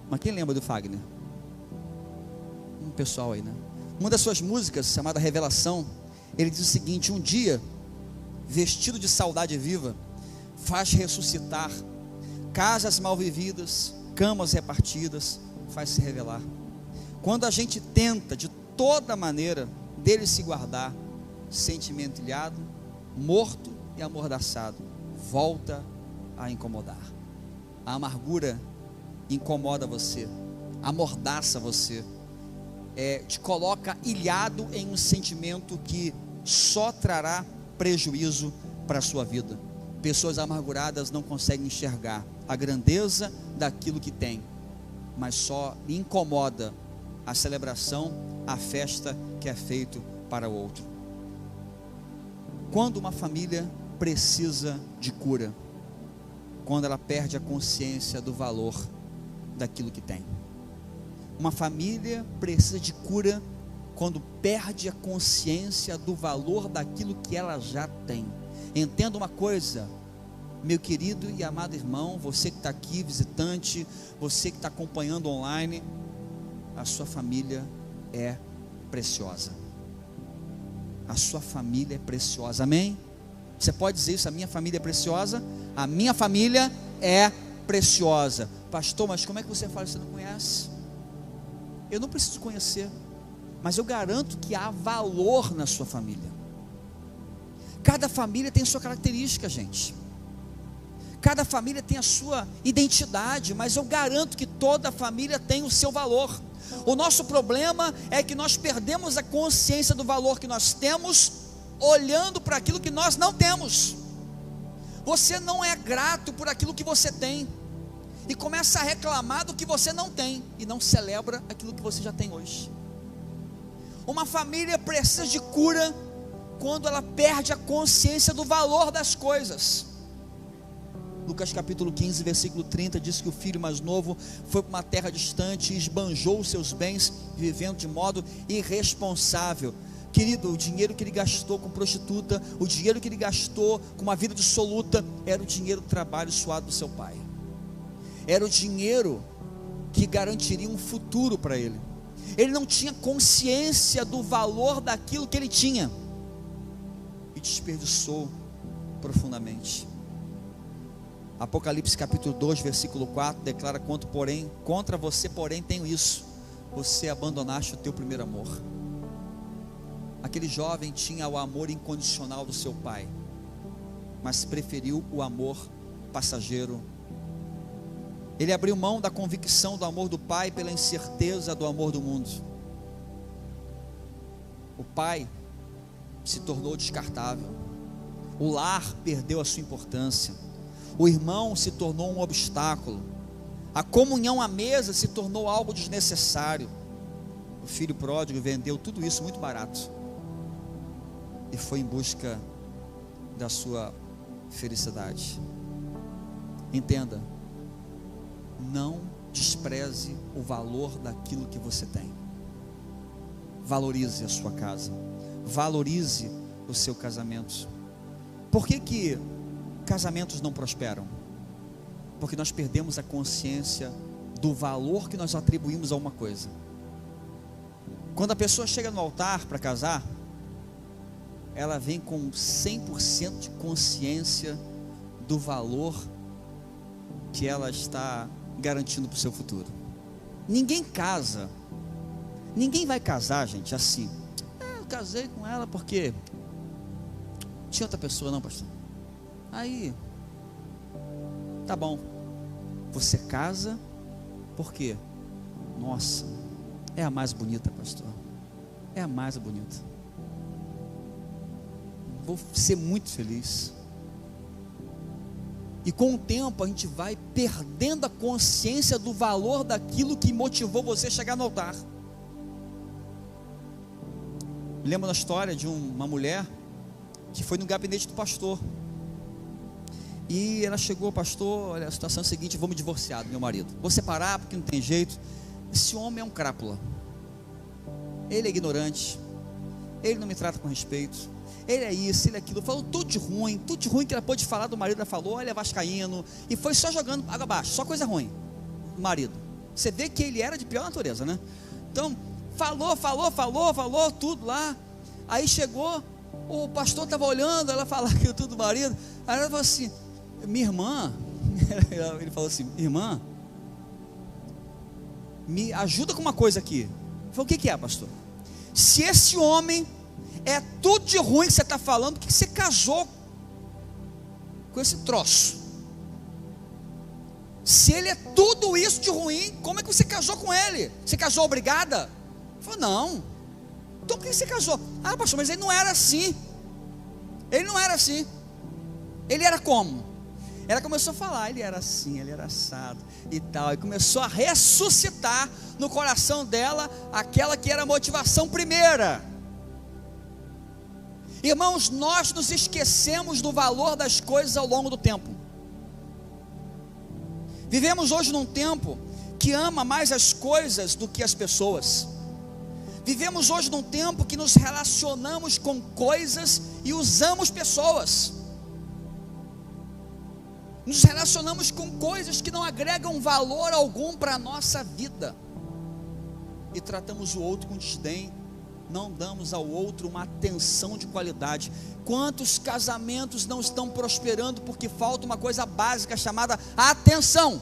Mas quem lembra do Fagner? Um pessoal aí, né? Uma das suas músicas, chamada Revelação, ele diz o seguinte: um dia, vestido de saudade viva, faz ressuscitar casas mal vividas, camas repartidas, faz se revelar. Quando a gente tenta de toda maneira dele se guardar, sentimento ilhado, morto e amordaçado, volta a incomodar. A amargura incomoda você, amordaça você, te coloca ilhado em um sentimento que só trará prejuízo para a sua vida. Pessoas amarguradas não conseguem enxergar a grandeza daquilo que tem, mas só incomoda a celebração, a festa que é feito para o outro. Quando uma família precisa de cura, quando ela perde a consciência do valor daquilo que tem. Uma família precisa de cura quando perde a consciência do valor daquilo que ela já tem. Entenda uma coisa, meu querido e amado irmão, você que está aqui, visitante, você que está acompanhando online, a sua família é preciosa. A sua família é preciosa, amém? Você pode dizer isso: a minha família é preciosa? A minha família é preciosa. Pastor, mas como é que você fala se você não conhece? Eu não preciso conhecer, mas eu garanto que há valor na sua família. Cada família tem sua característica, gente. Cada família tem a sua identidade, mas eu garanto que toda família tem o seu valor. O nosso problema é que nós perdemos a consciência do valor que nós temos, olhando para aquilo que nós não temos. Você não é grato por aquilo que você tem, e começa a reclamar do que você não tem, e não celebra aquilo que você já tem hoje. Uma família precisa de cura quando ela perde a consciência do valor das coisas. Lucas capítulo 15, versículo 30, diz que o filho mais novo foi para uma terra distante e esbanjou os seus bens, vivendo de modo irresponsável. Querido, o dinheiro que ele gastou com prostituta, o dinheiro que ele gastou com uma vida dissoluta, era o dinheiro do trabalho suado do seu pai. Era o dinheiro que garantiria um futuro para ele. Ele não tinha consciência do valor daquilo que ele tinha, e desperdiçou profundamente. Apocalipse capítulo 2, versículo 4, declara: contra você, porém, tenho isso. você abandonaste o teu primeiro amor. Aquele jovem tinha o amor incondicional do seu pai, mas preferiu o amor passageiro. Ele abriu mão da convicção do amor do pai pela incerteza do amor do mundo. O pai se tornou descartável. O lar perdeu a sua importância. O irmão se tornou um obstáculo. A comunhão à mesa se tornou algo desnecessário. O filho pródigo vendeu tudo isso muito barato e foi em busca da sua felicidade. Entenda, não despreze o valor daquilo que você tem. Valorize a sua casa, valorize o seu casamento. Por que casamentos não prosperam? Porque nós perdemos a consciência do valor que nós atribuímos a uma coisa. Quando a pessoa chega no altar para casar, ela vem com 100% de consciência do valor que ela está garantindo para o seu futuro. Ninguém casa, ninguém vai casar, gente, assim. Eu casei com ela porque tinha outra pessoa, não, pastor. Aí, tá bom. Você casa porque, nossa, é a mais bonita, pastor. É a mais bonita. Vou ser muito feliz. E com o tempo a gente vai perdendo a consciência do valor daquilo que motivou você a chegar no altar. Me lembro da história de uma mulher que foi no gabinete do pastor. E ela chegou, pastor, olha, a situação é a seguinte: vou me divorciar do meu marido, vou separar porque não tem jeito. Esse homem é um crápula, ele é ignorante, ele não me trata com respeito, ele é isso, ele é aquilo, falou tudo de ruim que ela pôde falar do marido. Ela falou, olha, vascaíno, e foi só jogando água abaixo, só coisa ruim do marido. Você vê que ele era de pior natureza, né? Então, falou tudo lá. Aí chegou, o pastor estava olhando, ela falava aquilo tudo do marido. Aí ela falou assim, minha irmã, ele falou assim, irmã, me ajuda com uma coisa aqui. Eu falei, o que é, pastor? Se esse homem é tudo de ruim que você está falando, por que você casou com esse troço? Se ele é tudo isso de ruim, como é que você casou com ele? Você casou obrigada? Eu falei, não. Então por que você casou? Ah, pastor, mas ele não era assim. Ele não era assim. Ele era como? Ela começou a falar, ele era assim, ele era assado e tal, e começou a ressuscitar no coração dela aquela que era a motivação primeira. Irmãos, nós nos esquecemos do valor das coisas ao longo do tempo. Vivemos hoje num tempo que ama mais as coisas do que as pessoas. Vivemos hoje num tempo que nos relacionamos com coisas e usamos pessoas. Nos relacionamos com coisas que não agregam valor algum para a nossa vida. E tratamos o outro com desdém. Não damos ao outro uma atenção de qualidade. Quantos casamentos não estão prosperando porque falta uma coisa básica chamada atenção?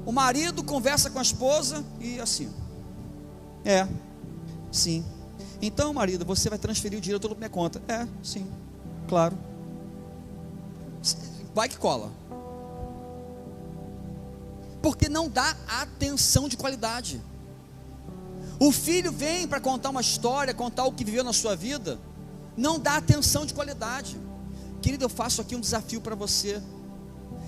O marido conversa com a esposa e assim, sim. Então, marido, você vai transferir o dinheiro todo para minha conta. Sim, claro. Vai que cola. Porque não dá atenção de qualidade. O filho vem para contar uma história, contar o que viveu na sua vida, não dá atenção de qualidade. Querido, eu faço aqui um desafio para você,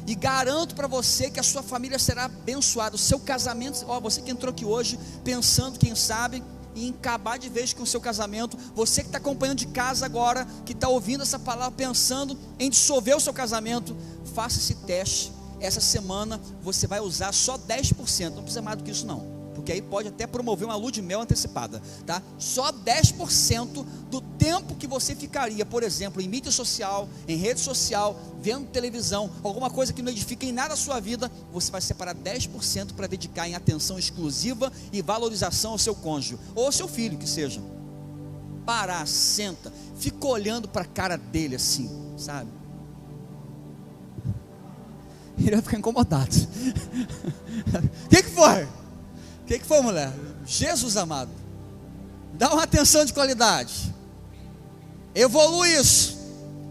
e garanto para você que a sua família será abençoada. O seu casamento, você que entrou aqui hoje pensando, quem sabe, em acabar de vez com o seu casamento, você que está acompanhando de casa agora, que está ouvindo essa palavra, pensando em dissolver o seu casamento, faça esse teste. Essa semana você vai usar só 10%, não precisa mais do que isso não, porque aí pode até promover uma lua de mel antecipada, tá? Só 10% do tempo que você ficaria, por exemplo, em mídia social, em rede social, vendo televisão, alguma coisa que não edifica em nada a sua vida, você vai separar 10% para dedicar em atenção exclusiva e valorização ao seu cônjuge, ou ao seu filho, que seja. Parar, senta, fica olhando para a cara dele assim, sabe? Ele vai ficar incomodado. O que foi? O que foi, mulher? Jesus amado, dá uma atenção de qualidade, evolui isso.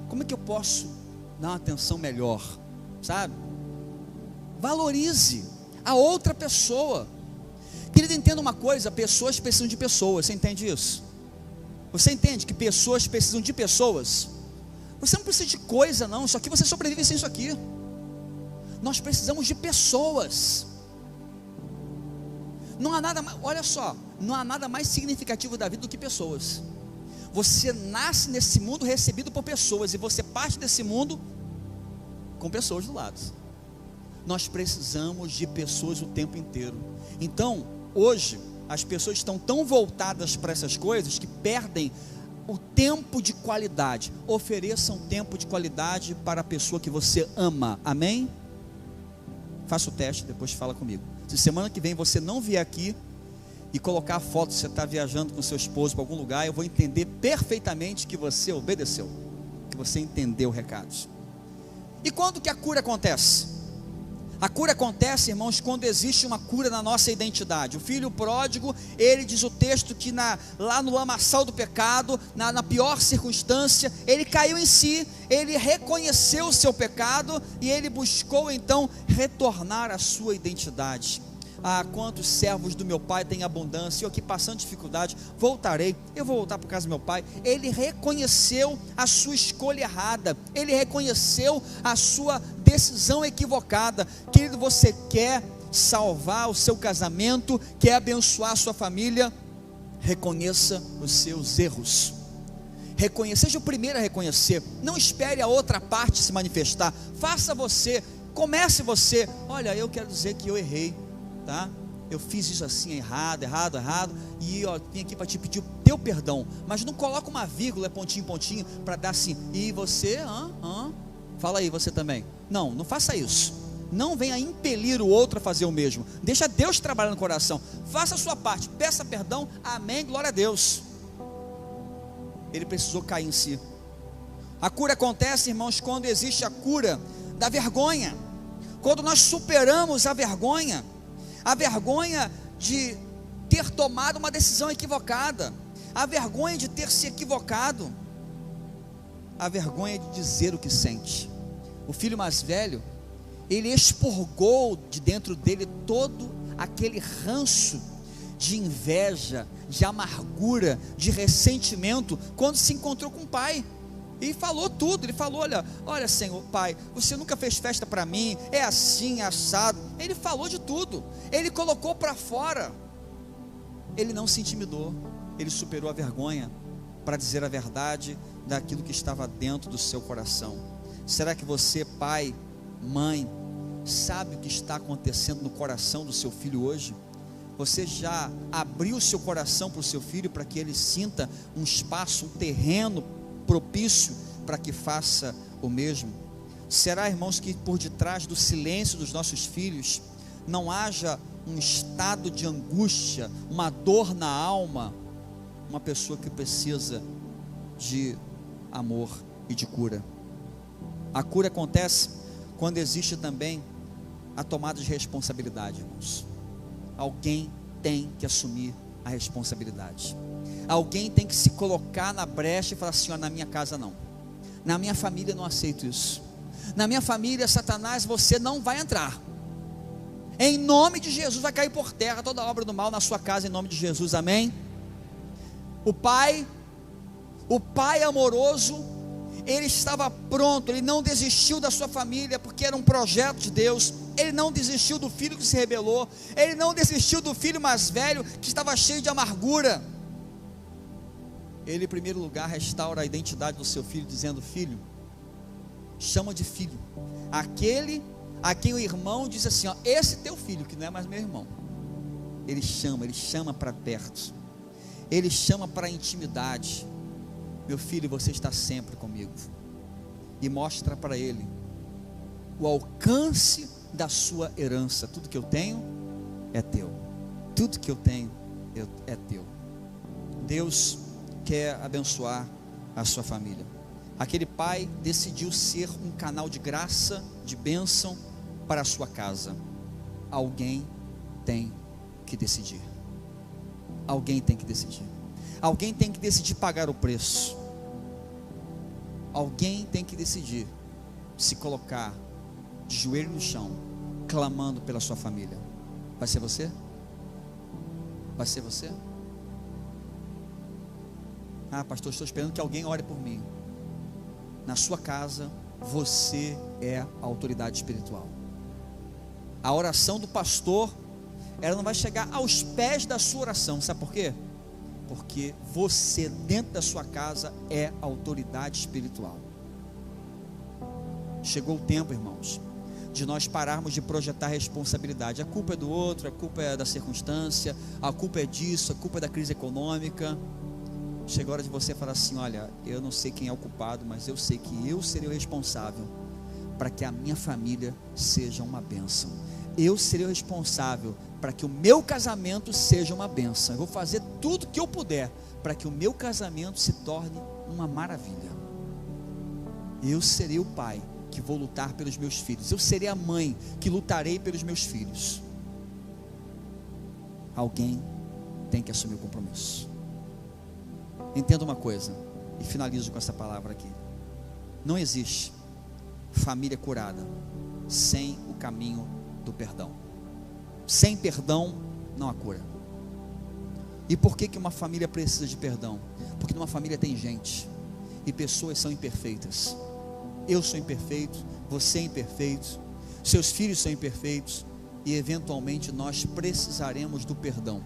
Como é que eu posso dar uma atenção melhor? Sabe? Valorize a outra pessoa. Querido, entenda uma coisa: pessoas precisam de pessoas. Você entende isso? Você entende que pessoas precisam de pessoas? Você não precisa de coisa não, isso aqui você sobrevive sem isso aqui. Nós precisamos de pessoas. Não há nada, olha só, não há nada mais significativo da vida do que pessoas. Você nasce nesse mundo recebido por pessoas, e você parte desse mundo com pessoas do lado. Nós precisamos de pessoas o tempo inteiro. Então, hoje, as pessoas estão tão voltadas para essas coisas que perdem o tempo de qualidade. Ofereça um tempo de qualidade para a pessoa que você ama, amém? Faça o teste, depois fala comigo. Se semana que vem você não vier aqui e colocar a foto, você está viajando com seu esposo para algum lugar, eu vou entender perfeitamente que você obedeceu, que você entendeu o recado. E quando que a cura acontece? A cura acontece, irmãos, quando existe uma cura na nossa identidade. O filho pródigo, ele diz o texto que lá no lamaçal do pecado, na pior circunstância, ele caiu em si, ele reconheceu o seu pecado e ele buscou então retornar à sua identidade. Ah, quantos servos do meu pai têm abundância, eu aqui passando dificuldade, voltarei, eu vou voltar para casa do meu pai. Ele reconheceu a sua escolha errada, ele reconheceu a sua decisão equivocada. Querido, você quer salvar o seu casamento, quer abençoar a sua família, reconheça os seus erros. Reconheça, seja o primeiro a reconhecer, não espere a outra parte se manifestar, faça você, comece você. Olha, eu quero dizer que eu errei, tá? Eu fiz isso assim, errado, e ó, vim aqui para te pedir o teu perdão, mas não coloca uma vírgula, pontinho, para dar assim, e você, fala aí você também, não faça isso, não venha impelir o outro a fazer o mesmo, deixa Deus trabalhar no coração, faça a sua parte, peça perdão, amém, glória a Deus. Ele precisou cair em si. A cura acontece, irmãos, quando existe a cura da vergonha, quando nós superamos a vergonha de ter tomado uma decisão equivocada, a vergonha de ter se equivocado, a vergonha de dizer o que sente. O filho mais velho, ele expurgou de dentro dele todo aquele ranço de inveja, de amargura, de ressentimento, quando se encontrou com o pai. E falou tudo, ele falou, olha Senhor, pai, você nunca fez festa para mim, é assim, assado. Ele falou de tudo, ele colocou para fora. Ele não se intimidou, ele superou a vergonha para dizer a verdade daquilo que estava dentro do seu coração. Será que você, pai, mãe, sabe o que está acontecendo no coração do seu filho hoje? Você já abriu o seu coração para o seu filho, para que ele sinta um espaço, um terreno propício para que faça o mesmo? Será, irmãos, que por detrás do silêncio dos nossos filhos não haja um estado de angústia, uma dor na alma, uma pessoa que precisa de amor e de cura? A cura acontece quando existe também a tomada de responsabilidade, irmãos. Alguém tem que assumir a responsabilidade. Alguém tem que se colocar na brecha e falar assim, ó, na minha casa não, na minha família não aceito isso, na minha família, Satanás, você não vai entrar, em nome de Jesus, vai cair por terra toda obra do mal na sua casa, em nome de Jesus, amém? O pai amoroso, ele estava pronto, ele não desistiu da sua família, porque era um projeto de Deus. Ele não desistiu do filho que se rebelou, ele não desistiu do filho mais velho, que estava cheio de amargura. Ele, em primeiro lugar, restaura a identidade do seu filho, dizendo, filho, chama de filho, aquele a quem o irmão diz assim, ó, esse teu filho, que não é mais meu irmão. Ele chama para perto, ele chama para a intimidade. Meu filho, você está sempre comigo. E mostra para ele o alcance da sua herança. Tudo que eu tenho é teu, tudo que eu tenho é teu. Deus quer abençoar a sua família. Aquele pai decidiu ser um canal de graça, de bênção para a sua casa. Alguém tem que decidir. Alguém tem que decidir. Alguém tem que decidir pagar o preço. Alguém tem que decidir se colocar de joelho no chão, clamando pela sua família. Vai ser você? Vai ser você? Ah, pastor, estou esperando que alguém ore por mim. Na sua casa, você é a autoridade espiritual. A oração do pastor, ela não vai chegar aos pés da sua oração. Sabe por quê? Porque você, dentro da sua casa, é a autoridade espiritual. Chegou o tempo, irmãos, de nós pararmos de projetar responsabilidade. A culpa é do outro, a culpa é da circunstância, a culpa é disso, a culpa é da crise econômica. Chegou a hora de você falar assim: olha, eu não sei quem é o culpado, mas eu sei que eu serei o responsável para que a minha família seja uma bênção. Eu serei o responsável para que o meu casamento seja uma bênção. Eu vou fazer tudo que eu puder para que o meu casamento se torne uma maravilha. Eu serei o pai que vou lutar pelos meus filhos. Eu serei a mãe que lutarei pelos meus filhos. Alguém tem que assumir o compromisso. Entenda uma coisa, e finalizo com essa palavra aqui: não existe família curada sem o caminho do perdão. Sem perdão não há cura. E por que uma família precisa de perdão? Porque numa família tem gente, e pessoas são imperfeitas. Eu sou imperfeito, você é imperfeito, seus filhos são imperfeitos, e eventualmente nós precisaremos do perdão.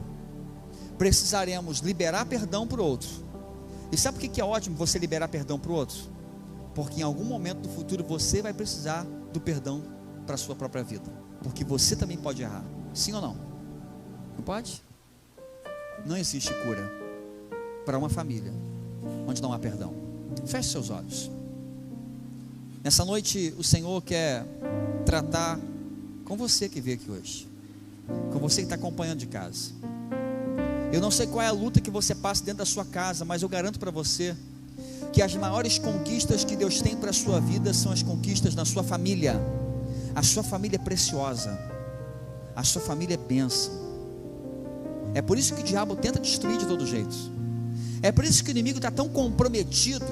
Precisaremos liberar perdão para o outro. E sabe por que é ótimo você liberar perdão para o outro? Porque em algum momento do futuro você vai precisar do perdão para a sua própria vida. Porque você também pode errar. Sim ou não? Não pode? Não existe cura para uma família onde não há perdão. Feche seus olhos. Nessa noite o Senhor quer tratar com você que veio aqui hoje, com você que está acompanhando de casa. Eu não sei qual é a luta que você passa dentro da sua casa, mas eu garanto para você que as maiores conquistas que Deus tem para a sua vida são as conquistas na sua família. A sua família é preciosa, a sua família é bênção. É por isso que o diabo tenta destruir de todo jeito. É por isso que o inimigo está tão comprometido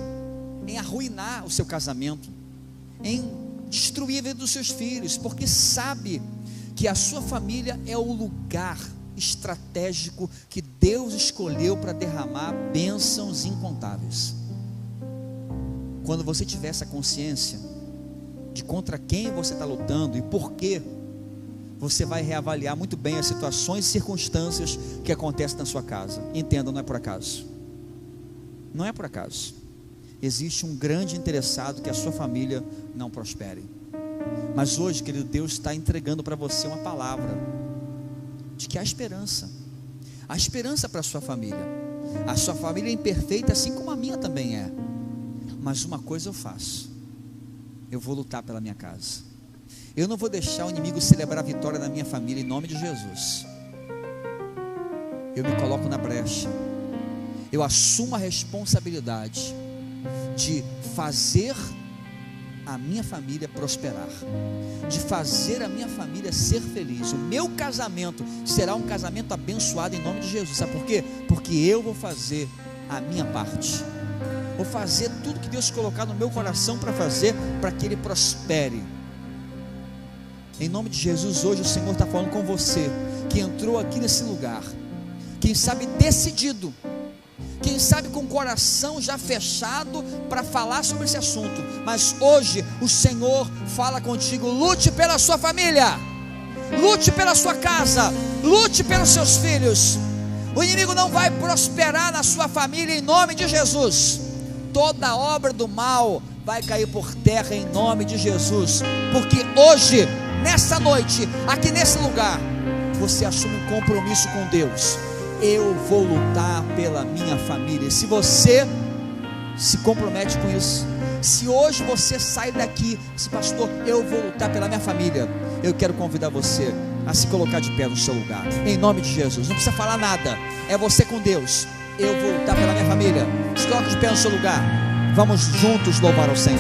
em arruinar o seu casamento, em destruir a vida dos seus filhos, porque sabe que a sua família é o lugar estratégico que Deus escolheu para derramar bênçãos incontáveis. Quando você tiver essa consciência de contra quem você está lutando e por quê, você vai reavaliar muito bem as situações e circunstâncias que acontecem na sua casa. Entenda, não é por acaso. Não é por acaso. Existe um grande interessado que a sua família não prospere. Mas hoje, querido, Deus está entregando para você uma palavra de que há esperança para a sua família. A sua família é imperfeita, assim como a minha também é. Mas uma coisa eu faço: eu vou lutar pela minha casa. Eu não vou deixar o inimigo celebrar a vitória da minha família, em nome de Jesus. Eu me coloco na brecha. Eu assumo a responsabilidade de fazer a minha família prosperar, de fazer a minha família ser feliz. O meu casamento será um casamento abençoado em nome de Jesus. Sabe por quê? Porque eu vou fazer a minha parte. Vou fazer tudo que Deus colocar no meu coração para fazer, para que ele prospere. Em nome de Jesus, hoje o Senhor está falando com você, que entrou aqui nesse lugar, quem sabe decidido, quem sabe com o coração já fechado para falar sobre esse assunto, mas hoje o Senhor fala contigo: lute pela sua família, lute pela sua casa, lute pelos seus filhos. O inimigo não vai prosperar na sua família em nome de Jesus. Toda obra do mal vai cair por terra em nome de Jesus, porque hoje, nessa noite, aqui nesse lugar, você assume um compromisso com Deus. Eu vou lutar pela minha família. Se você se compromete com isso, se hoje você sai daqui, se pastor, eu vou lutar pela minha família, eu quero convidar você a se colocar de pé no seu lugar, em nome de Jesus. Não precisa falar nada, é você com Deus. Eu vou lutar pela minha família. Se coloque de pé no seu lugar. Vamos juntos louvar ao Senhor.